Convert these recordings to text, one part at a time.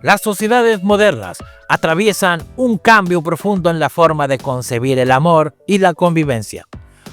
Las sociedades modernas atraviesan un cambio profundo en la forma de concebir el amor y la convivencia.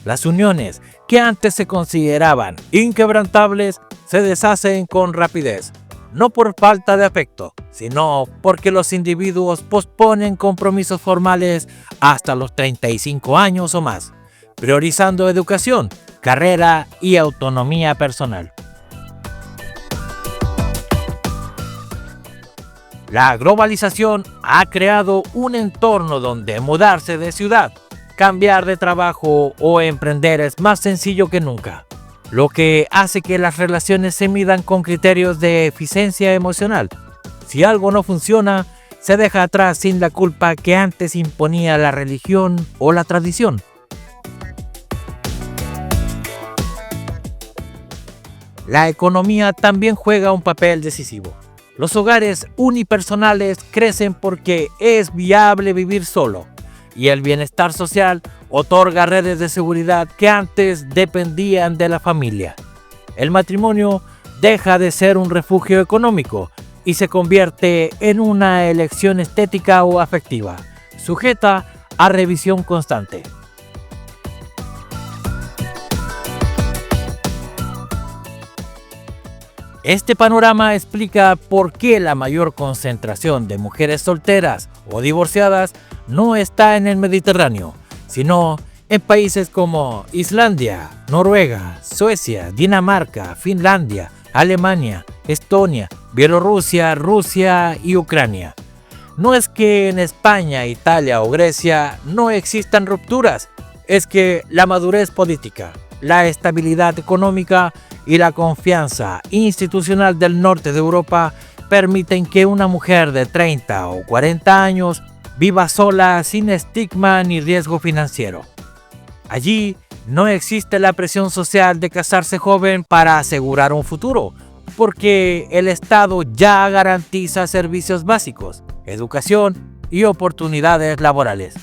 Las uniones que antes se consideraban inquebrantables se deshacen con rapidez, no por falta de afecto, sino porque los individuos posponen compromisos formales hasta los 35 años o más, priorizando educación, carrera y autonomía personal. La globalización ha creado un entorno donde mudarse de ciudad, cambiar de trabajo o emprender es más sencillo que nunca, lo que hace que las relaciones se midan con criterios de eficiencia emocional. Si algo no funciona, se deja atrás sin la culpa que antes imponía la religión o la tradición. La economía también juega un papel decisivo. Los hogares unipersonales crecen porque es viable vivir solo, y el bienestar social otorga redes de seguridad que antes dependían de la familia. El matrimonio deja de ser un refugio económico y se convierte en una elección estética o afectiva, sujeta a revisión constante. Este panorama explica por qué la mayor concentración de mujeres solteras o divorciadas no está en el Mediterráneo, sino en países como Islandia, Noruega, Suecia, Dinamarca, Finlandia, Alemania, Estonia, Bielorrusia, Rusia y Ucrania. No es que en España, Italia o Grecia no existan rupturas, es que la madurez política, la estabilidad económica y la confianza institucional del norte de Europa permiten que una mujer de 30 o 40 años viva sola sin estigma ni riesgo financiero. Allí no existe la presión social de casarse joven para asegurar un futuro, porque el Estado ya garantiza servicios básicos, educación y oportunidades laborales.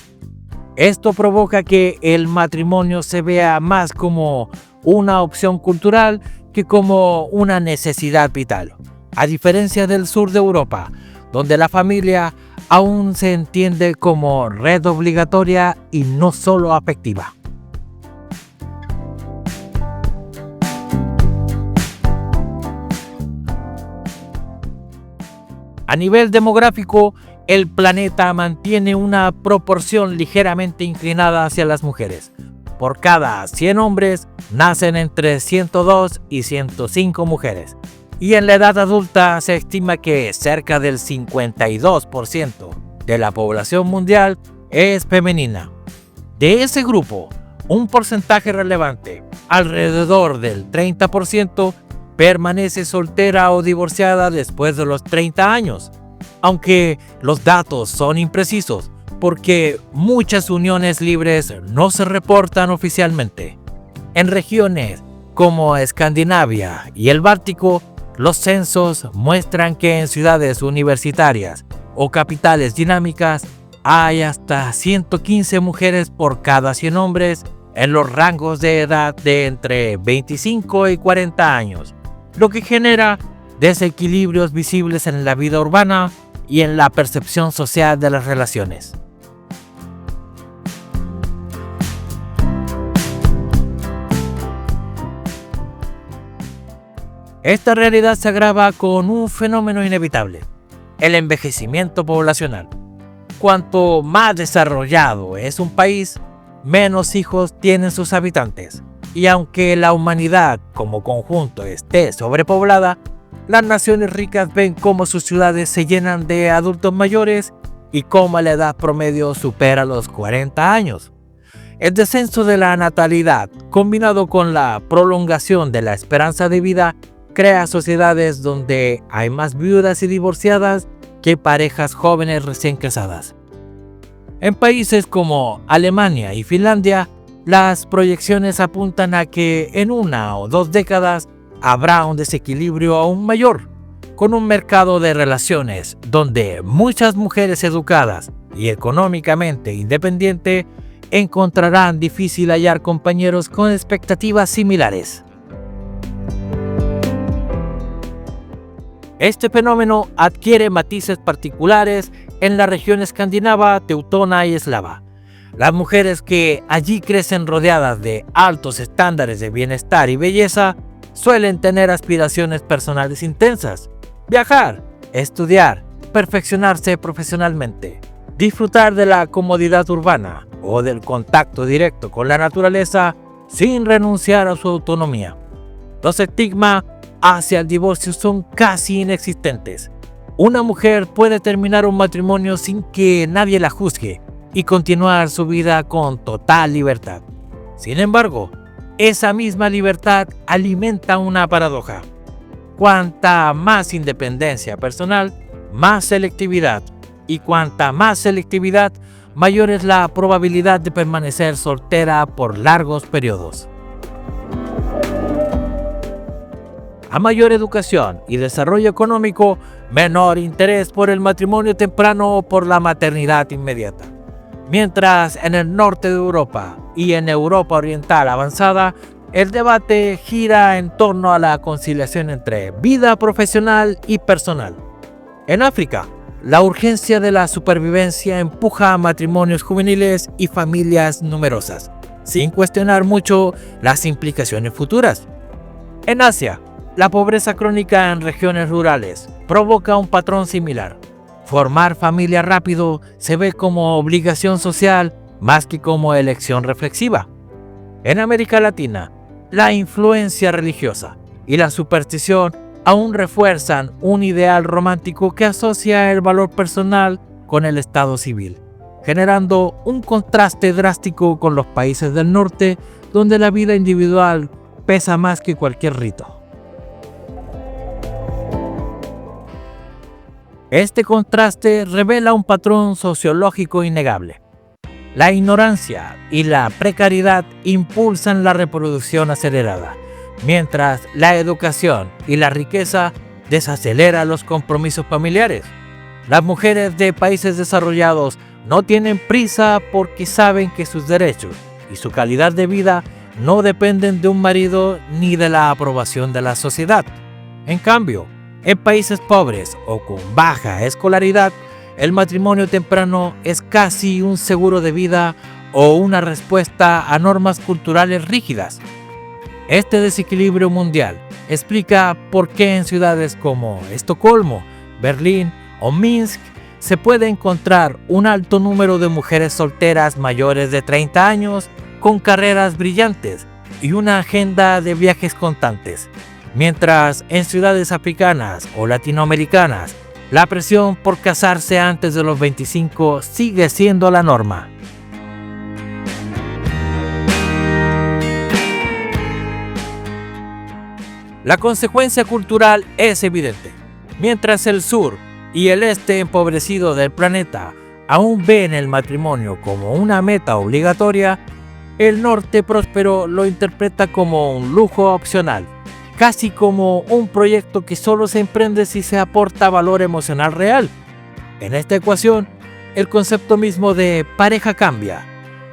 Esto provoca que el matrimonio se vea más como una opción cultural que como una necesidad vital, a diferencia del sur de Europa, donde la familia aún se entiende como red obligatoria y no solo afectiva. A nivel demográfico, el planeta mantiene una proporción ligeramente inclinada hacia las mujeres. Por cada 100 hombres, nacen entre 102 y 105 mujeres. Y en la edad adulta se estima que cerca del 52% de la población mundial es femenina. De ese grupo, un porcentaje relevante, alrededor del 30%, permanece soltera o divorciada después de los 30 años. Aunque los datos son imprecisos, porque muchas uniones libres no se reportan oficialmente. En regiones como Escandinavia y el Báltico, los censos muestran que en ciudades universitarias o capitales dinámicas hay hasta 115 mujeres por cada 100 hombres en los rangos de edad de entre 25 y 40 años, lo que genera desequilibrios visibles en la vida urbana y en la percepción social de las relaciones. Esta realidad se agrava con un fenómeno inevitable: el envejecimiento poblacional. Cuanto más desarrollado es un país, menos hijos tienen sus habitantes. Y aunque la humanidad como conjunto esté sobrepoblada, las naciones ricas ven cómo sus ciudades se llenan de adultos mayores y cómo la edad promedio supera los 40 años. El descenso de la natalidad, combinado con la prolongación de la esperanza de vida, crea sociedades donde hay más viudas y divorciadas que parejas jóvenes recién casadas. En países como Alemania y Finlandia, las proyecciones apuntan a que en 1 o 2 décadas habrá un desequilibrio aún mayor, con un mercado de relaciones donde muchas mujeres educadas y económicamente independientes encontrarán difícil hallar compañeros con expectativas similares. Este fenómeno adquiere matices particulares en la región escandinava, teutona y eslava. Las mujeres que allí crecen rodeadas de altos estándares de bienestar y belleza suelen tener aspiraciones personales intensas: viajar, estudiar, perfeccionarse profesionalmente, disfrutar de la comodidad urbana o del contacto directo con la naturaleza sin renunciar a su autonomía. Los estigmas hacia el divorcio son casi inexistentes. Una mujer puede terminar un matrimonio sin que nadie la juzgue y continuar su vida con total libertad. Sin embargo, esa misma libertad alimenta una paradoja. Cuanta más independencia personal, más selectividad. Y cuanta más selectividad, mayor es la probabilidad de permanecer soltera por largos periodos. A mayor educación y desarrollo económico, menor interés por el matrimonio temprano o por la maternidad inmediata. Mientras en el norte de Europa y en Europa oriental avanzada, el debate gira en torno a la conciliación entre vida profesional y personal. En África, la urgencia de la supervivencia empuja a matrimonios juveniles y familias numerosas, sin cuestionar mucho las implicaciones futuras. En Asia, la pobreza crónica en regiones rurales provoca un patrón similar. Formar familia rápido se ve como obligación social más que como elección reflexiva. En América Latina, la influencia religiosa y la superstición aún refuerzan un ideal romántico que asocia el valor personal con el estado civil, generando un contraste drástico con los países del norte, donde la vida individual pesa más que cualquier rito. Este contraste revela un patrón sociológico innegable. La ignorancia y la precariedad impulsan la reproducción acelerada, mientras la educación y la riqueza desaceleran los compromisos familiares. Las mujeres de países desarrollados no tienen prisa porque saben que sus derechos y su calidad de vida no dependen de un marido ni de la aprobación de la sociedad. En cambio, en países pobres o con baja escolaridad, el matrimonio temprano es casi un seguro de vida o una respuesta a normas culturales rígidas. Este desequilibrio mundial explica por qué en ciudades como Estocolmo, Berlín o Minsk se puede encontrar un alto número de mujeres solteras mayores de 30 años con carreras brillantes y una agenda de viajes constantes, mientras en ciudades africanas o latinoamericanas la presión por casarse antes de los 25 sigue siendo la norma. La consecuencia cultural es evidente. Mientras el sur y el este empobrecido del planeta aún ven el matrimonio como una meta obligatoria, el norte próspero lo interpreta como un lujo opcional, casi como un proyecto que solo se emprende si se aporta valor emocional real. En esta ecuación, el concepto mismo de pareja cambia.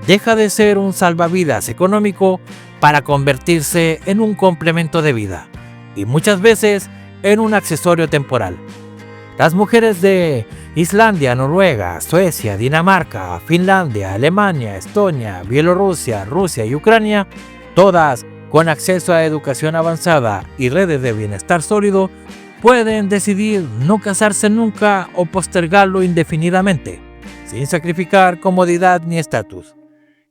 Deja de ser un salvavidas económico para convertirse en un complemento de vida, y muchas veces en un accesorio temporal. Las mujeres de Islandia, Noruega, Suecia, Dinamarca, Finlandia, Alemania, Estonia, Bielorrusia, Rusia y Ucrania, todas con acceso a educación avanzada y redes de bienestar sólido, pueden decidir no casarse nunca o postergarlo indefinidamente, sin sacrificar comodidad ni estatus.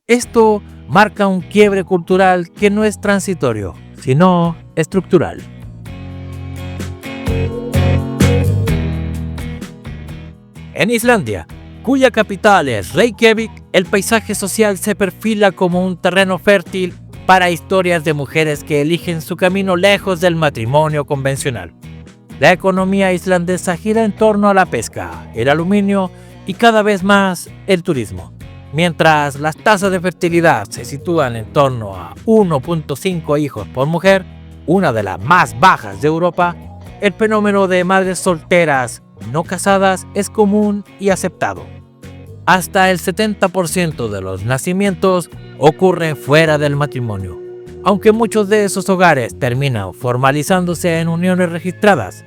Esto marca un quiebre cultural que no es transitorio, sino estructural. En Islandia, cuya capital es Reykjavik, el paisaje social se perfila como un terreno fértil para historias de mujeres que eligen su camino lejos del matrimonio convencional. La economía islandesa gira en torno a la pesca, el aluminio y cada vez más el turismo. Mientras las tasas de fertilidad se sitúan en torno a 1.5 hijos por mujer, una de las más bajas de Europa, el fenómeno de madres solteras no casadas es común y aceptado. Hasta el 70% de los nacimientos ocurren fuera del matrimonio, aunque muchos de esos hogares terminan formalizándose en uniones registradas.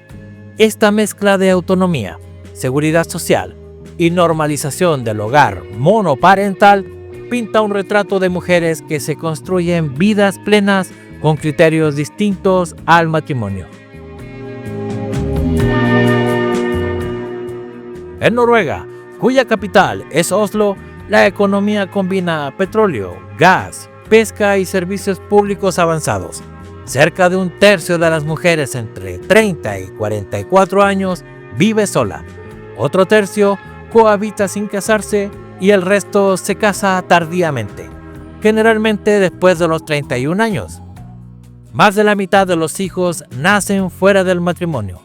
Esta mezcla de autonomía, seguridad social y normalización del hogar monoparental pinta un retrato de mujeres que se construyen vidas plenas con criterios distintos al matrimonio. En Noruega, cuya capital es Oslo, la economía combina petróleo, gas, pesca y servicios públicos avanzados. Cerca de un tercio de las mujeres entre 30 y 44 años vive sola. Otro tercio cohabita sin casarse y el resto se casa tardíamente, generalmente después de los 31 años. Más de la mitad de los hijos nacen fuera del matrimonio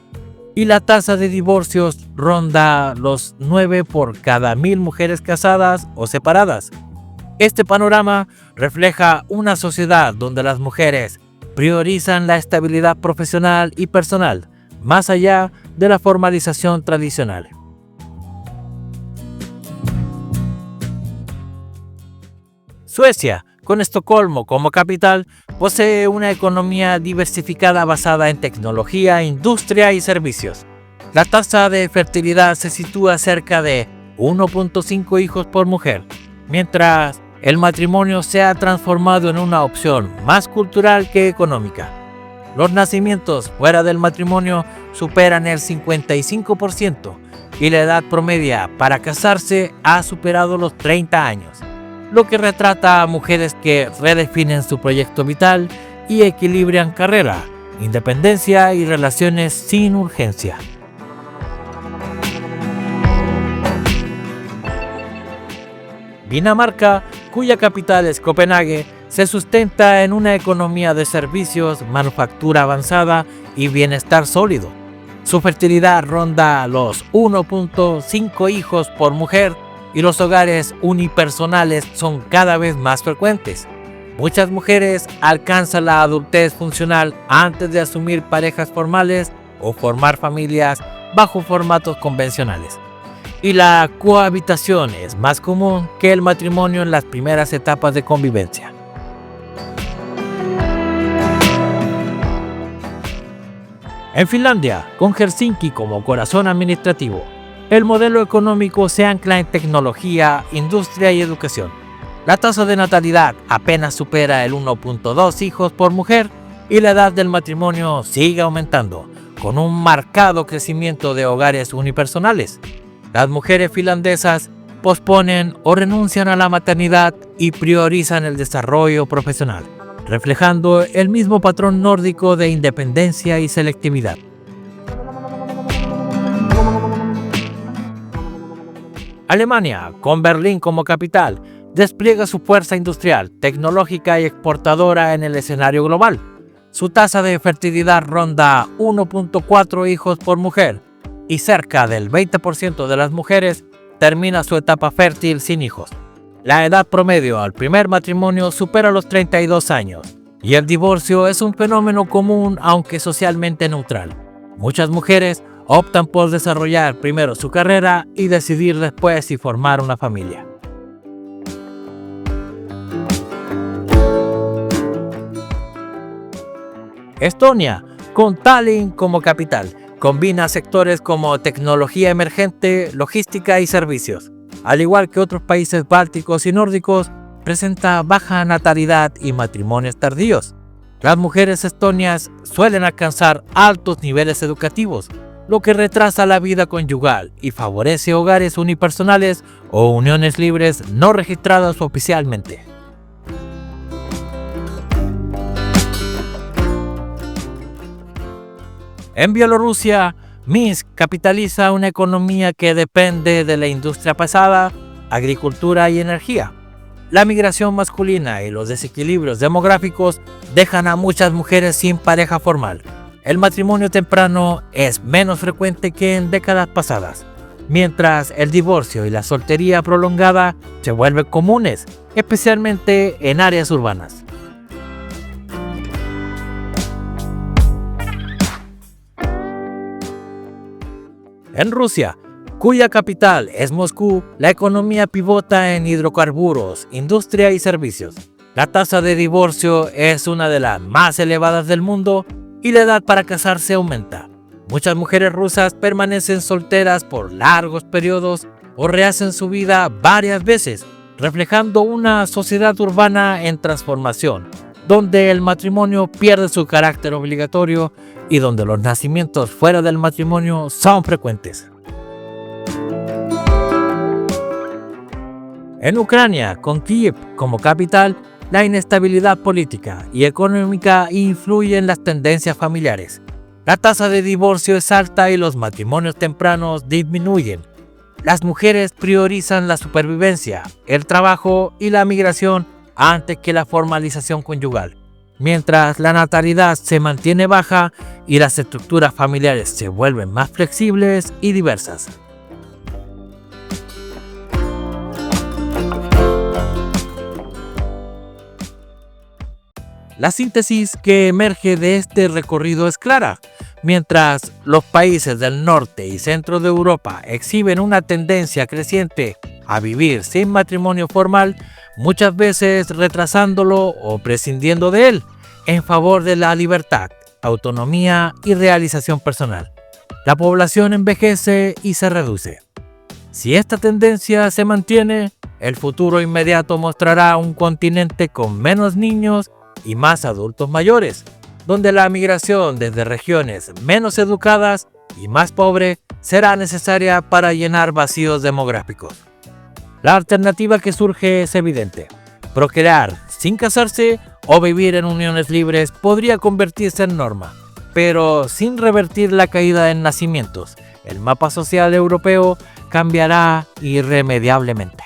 y la tasa de divorcios ronda los 9 por cada 1000 mujeres casadas o separadas. Este panorama refleja una sociedad donde las mujeres priorizan la estabilidad profesional y personal, más allá de la formalización tradicional. Suecia, con Estocolmo como capital, posee una economía diversificada basada en tecnología, industria y servicios. La tasa de fertilidad se sitúa cerca de 1.5 hijos por mujer, mientras el matrimonio se ha transformado en una opción más cultural que económica. Los nacimientos fuera del matrimonio superan el 55% y la edad promedia para casarse ha superado los 30 años, lo que retrata a mujeres que redefinen su proyecto vital y equilibran carrera, independencia y relaciones sin urgencia. Dinamarca, cuya capital es Copenhague, se sustenta en una economía de servicios, manufactura avanzada y bienestar sólido. Su fertilidad ronda los 1.5 hijos por mujer y los hogares unipersonales son cada vez más frecuentes. Muchas mujeres alcanzan la adultez funcional antes de asumir parejas formales o formar familias bajo formatos convencionales. Y la cohabitación es más común que el matrimonio en las primeras etapas de convivencia. En Finlandia, con Helsinki como corazón administrativo, el modelo económico se ancla en tecnología, industria y educación. La tasa de natalidad apenas supera el 1.2 hijos por mujer y la edad del matrimonio sigue aumentando, con un marcado crecimiento de hogares unipersonales. Las mujeres finlandesas posponen o renuncian a la maternidad y priorizan el desarrollo profesional, reflejando el mismo patrón nórdico de independencia y selectividad. Alemania, con Berlín como capital, despliega su fuerza industrial, tecnológica y exportadora en el escenario global. Su tasa de fertilidad ronda 1.4 hijos por mujer y cerca del 20% de las mujeres termina su etapa fértil sin hijos. La edad promedio al primer matrimonio supera los 32 años y el divorcio es un fenómeno común aunque socialmente neutral. Muchas mujeres optan por desarrollar primero su carrera y decidir después si formar una familia. Estonia, con Tallinn como capital, combina sectores como tecnología emergente, logística y servicios. Al igual que otros países bálticos y nórdicos, presenta baja natalidad y matrimonios tardíos. Las mujeres estonias suelen alcanzar altos niveles educativos, lo que retrasa la vida conyugal y favorece hogares unipersonales o uniones libres no registradas oficialmente. En Bielorrusia, Minsk capitaliza una economía que depende de la industria pesada, agricultura y energía. La migración masculina y los desequilibrios demográficos dejan a muchas mujeres sin pareja formal. El matrimonio temprano es menos frecuente que en décadas pasadas, mientras el divorcio y la soltería prolongada se vuelven comunes, especialmente en áreas urbanas. En Rusia, cuya capital es Moscú, la economía pivota en hidrocarburos, industria y servicios. La tasa de divorcio es una de las más elevadas del mundo y la edad para casarse aumenta. Muchas mujeres rusas permanecen solteras por largos periodos o rehacen su vida varias veces, reflejando una sociedad urbana en transformación, donde el matrimonio pierde su carácter obligatorio y donde los nacimientos fuera del matrimonio son frecuentes. En Ucrania, con Kiev como capital, la inestabilidad política y económica influye en las tendencias familiares. La tasa de divorcio es alta y los matrimonios tempranos disminuyen. Las mujeres priorizan la supervivencia, el trabajo y la migración antes que la formalización conyugal, mientras la natalidad se mantiene baja y las estructuras familiares se vuelven más flexibles y diversas. La síntesis que emerge de este recorrido es clara. Mientras los países del norte y centro de Europa exhiben una tendencia creciente a vivir sin matrimonio formal, muchas veces retrasándolo o prescindiendo de él, en favor de la libertad, autonomía y realización personal. La población envejece y se reduce. Si esta tendencia se mantiene, el futuro inmediato mostrará un continente con menos niños y más adultos mayores, donde la migración desde regiones menos educadas y más pobres será necesaria para llenar vacíos demográficos. La alternativa que surge es evidente. Procrear sin casarse o vivir en uniones libres podría convertirse en norma, pero sin revertir la caída en nacimientos, el mapa social europeo cambiará irremediablemente.